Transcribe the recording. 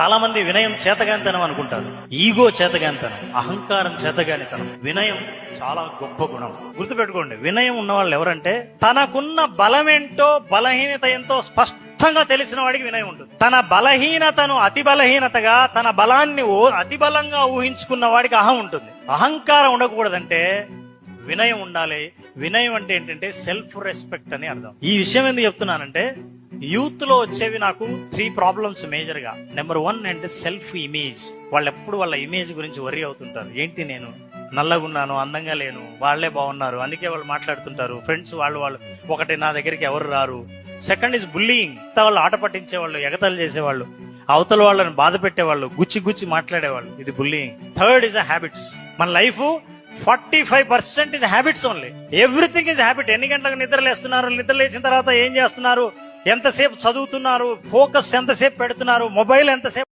చాలా మంది వినయం చేతగానితనం అనుకుంటారు. ఈగో చేతగానితనం, అహంకారం చేతగానితనం. వినయం చాలా గొప్ప గుణం. గుర్తుపెట్టుకోండి, వినయం ఉన్న వాళ్ళు ఎవరంటే తనకున్న బలమేంటో బలహీనత ఎంతో స్పష్టంగా తెలిసిన వాడికి వినయం ఉంటుంది. తన బలహీనతను అతి బలహీనతగా, తన బలాన్ని అతి బలంగా ఊహించుకున్న వాడికి అహం ఉంటుంది. అహంకారం ఉండకూడదంటే వినయం ఉండాలి. వినయం అంటే ఏంటంటే సెల్ఫ్ రెస్పెక్ట్ అని అర్థం. ఈ విషయం ఎందుకు చెప్తున్నానంటే, యూత్ లో వచ్చేవి నాకు 3 ప్రాబ్లమ్స్ మేజర్ గా. నెంబర్ 1 అంటే సెల్ఫ్ ఇమేజ్. వాళ్ళు ఎప్పుడు వాళ్ళ ఇమేజ్ గురించి వరి అవుతుంటారు. ఏంటి, నేను నల్లగున్నాను, అందంగా లేను, వాళ్లే బాగున్నారు, అందుకే వాళ్ళు మాట్లాడుతుంటారు. ఫ్రెండ్స్ వాళ్ళు ఒకటి, నా దగ్గరికి ఎవరు రారు. Second is bullying. వాళ్ళు ఆట పట్టించేవాళ్ళు, ఎగతాలు చేసేవాళ్ళు, అవతల వాళ్ళని బాధ పెట్టేవాళ్ళు, గుచ్చి మాట్లాడేవాళ్ళు. ఇది బుల్లింగ్. Third is habits. మన life 45% is habits only. Everything is habit. ఎన్ని గంటలకు నిద్ర లేస్తున్నారు, నిద్ర లేచిన తర్వాత ఏం చేస్తున్నారు, ఎంతసేపు చదువుతున్నారు, ఫోకస్ ఎంతసేపు పెడుతున్నారు, మొబైల్ ఎంతసేపు